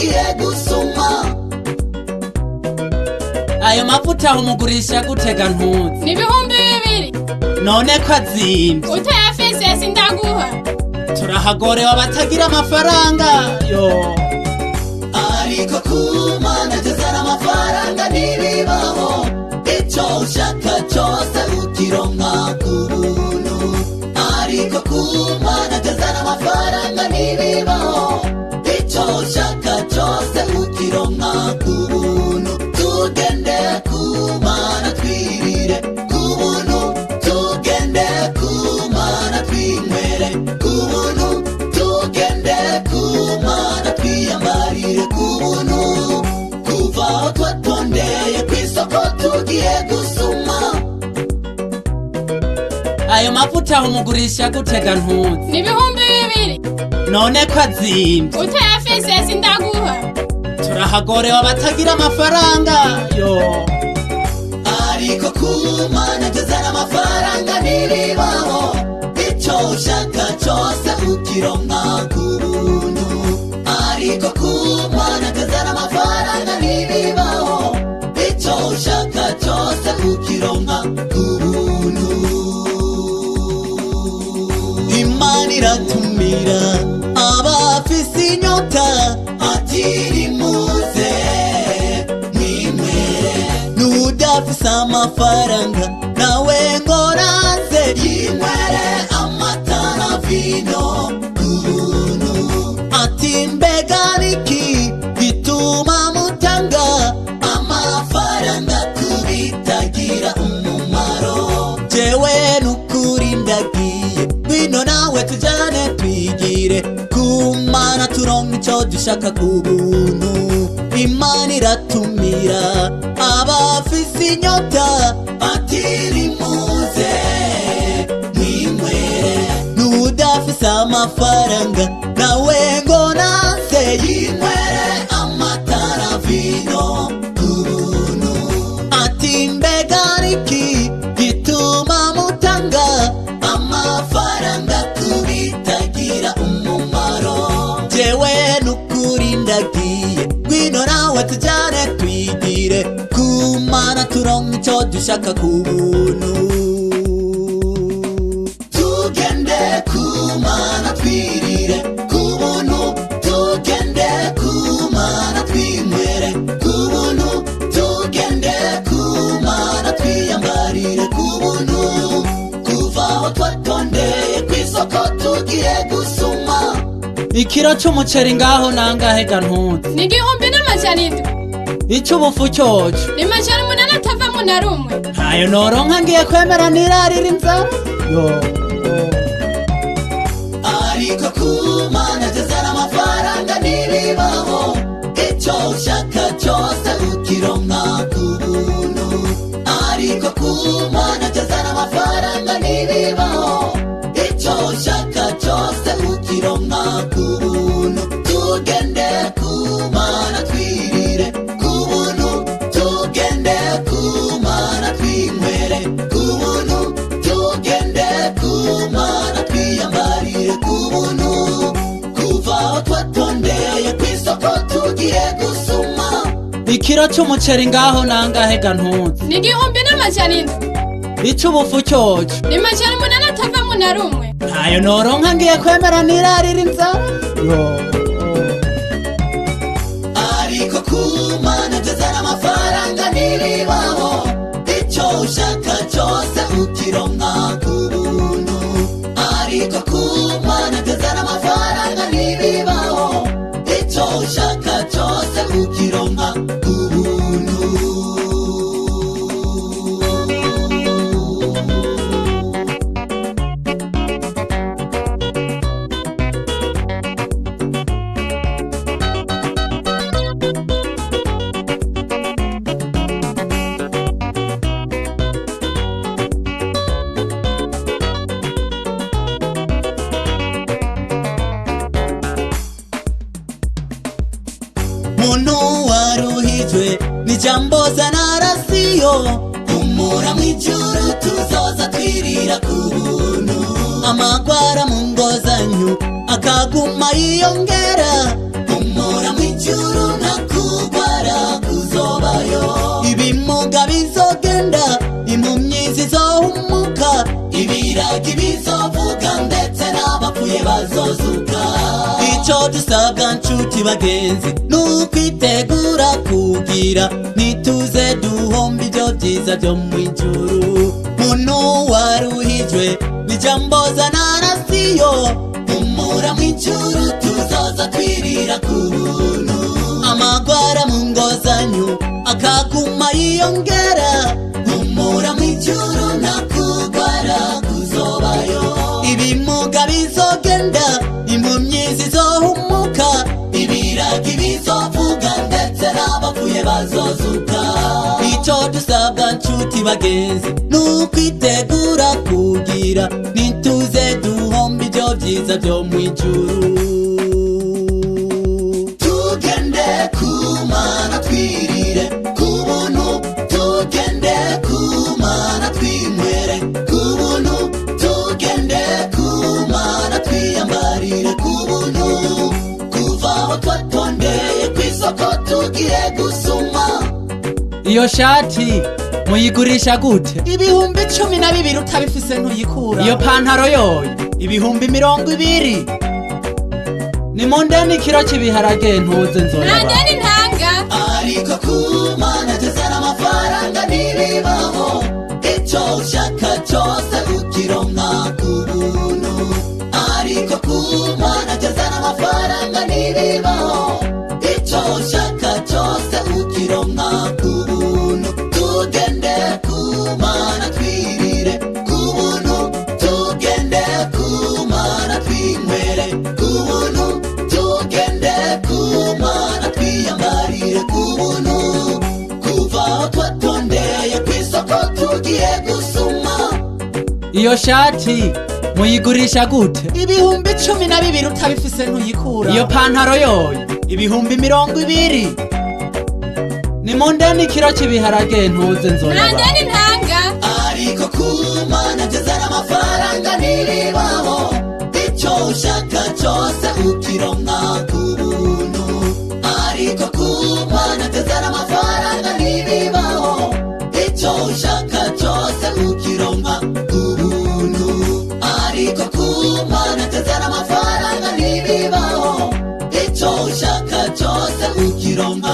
tugiye gusuma. Ayo mavuta umugurisha gutega ntuzi ni 200. none ko azimvye utayafise sindaguha. turahagorewe abatagira amafaranga yo. Ariko kumana tezana amafaranga ntibibaho, icyo ushaka cyose ukironka ku buntu. Ariko kumana tezana amafaranga ntibibaho, icyo ushaka cyose ukironka ku buntu. Tugende kumana twirire ku buntu, tugende kumana twinywere ku buntu, tugende kumana twiyambarire ku buntu. Kuva aho twatondeye kw'isoko tugiye gusuma. Ayo mavuta umugurisha gutega ntuzi ni 200. none ko azimvye utayafise sindaguha. turahagorewe abatagira amafaranga yo. Ariko kumana tezana amafaranga ntibibaho, icyo ushaka cyose ukironka ku buntu. Ariko kumana tezana amafaranga ntibibaho, icyo ushaka cyose ukironka ku buntu. Imana iratumira abafise inyota ati nimuze mwinywere, n'udafise amafaranga nawe ngo naze yinywere amata na vino ku buntu. Ati mbega niki bituma mutanga amafaranga kubitagira umumaro? Jewe nukuri ndagiye bino nawe tujane twigire kumana turonka icyo dushaka ku buntu. Imana iratumira abafise inyota ati nimuze mwinywere, n'udafise amafaranga nawe ngo naze yinywere amata na vino ku buntu. Ati mbega niki gituma mutanga amafaranga kubitagira umumaro? Jewe nukuri ndagiye ngwino nawe tujane twigire kumana turonka icyo dushaka ku buntu. Tugende kumana twirire ku buntu, tugende kumana twinywere ku buntu, tugende kumana twiyambarire ku buntu. Kuva aho twatondeye kw'isoko tugiye gusuma. Ikiro c'umuceri ngaho nangahe ga ntuzi ni 1,700. ic'ubufu cyoco ni 800 atavamwo na rumwe. ntayo noronka ngiye kwemera nirarira inzara yo. Ariko kumana tezana amafaranga ntibibaho, icyo ushaka cyose ukironka ku buntu. Ariko kumana tezana amafaranga ntibibaho, icyo ushaka cyose ukironka ku buntu. Tugende kumana twirire ku buntu, tugende kumana twinywere ku buntu, tugende kumana twiyambarire ku buntu. Kuva aho twatondeye kw'isoko tugiye gusuma. Ikiro c'umuceri ngaho nangahe ga ntuzi ni 1,700. ic'ubufu cyoco ni 800 atavamwo na rumwe. ntayo noronka ngiye kwemera nirarira inzara yo. Ariko kumana tezana amafaranga ntibibaho, icyo ushaka cyose ukironka ku buntu. Ariko kumana tezana amafaranga ntibibaho, icyo ushaka cyose ukironka ku buntu. Muntu waruhijwe n'ijambo zanarasiyo, humura mw'ijuru tuzoza twirira ku buntu. Amagwara mu ngo zanyu akaguma yiyongera, humura mw'ijuru mw'ijuru nta kugwara kuzobayo. Ibimuga bizogenda, impumyi zizohumuka, ibiragi bizovuga ndetse n'abapfuye bazozuka. Ico dusabwa nshuti bagenzi n'ukwitegura kugira ntituze duhomba ivyo vyiza vyo mw'ijuru. Muntu waruhijwe n'ijambo zanarasiyo, humura mw'ijuru tuzoza twirira ku buntu. Amagwara mu ngo zanyu akaguma yiyongera, humura mw'ijuru nta kugwara kuzobayo. Ibimuga bizogenda, impumyi zizohumuka, ibiragi bizovuga ndetse n'abapfuye bazozuka. Ico dusabwa nshuti bagenzi n'ukwitegura kugira ntituze duhomba ivyo vyiza vyo mw'ijuru. Tugende ku Mana twirire ku buntu, tugende ku Mana twinywere ku buntu, tugende ku Mana twiyambarire ku buntu. Kuva aho twatondeye kw'isoko tugiye gusuma. Iyo shati muyigurisha gute? Ibihumbi 12 utabifise ntuyikura. Iyo pantaro yoyo ibihumbi 20. Ni mondeni kiro cy'ibiharage ntuze nzoya. Nandeni ntanga. Ariko ku Mana tuzana amafaranga n'ibibaho, icyo ushaka cyose ukironka ku buntu. Ariko ku Mana tuzana amafaranga n'ibibaho, icyo ushaka cyose ukironka ku buntu. Tugende ku Mana twirire ku buntu, tugende ku Mana twinywere ku buntu, tugende ku Mana twiyambarire ku buntu. Kuva aho twatondeye kw'isoko tugiye gusuma. Iyo shati muyigurisha gute? Ibihumbi 12 utabifise ntuyikura. Iyo pantaro yoyo ibihumbi 20. Ni mondeni kiro cy'ibiharage ntuze nzoya. Nandeni ntanga. Ariko ku Mana tuzana amafaranga n'ibibaho, icyo ushaka cyose ukironka ku buntu. Ariko ku Mana tuzana amafaranga n'ibibaho, icyo ushaka cyose ukironka ku buntu. Ariko ku Mana tuzana amafaranga n'ibibaho, icyo ushaka cyose ukironka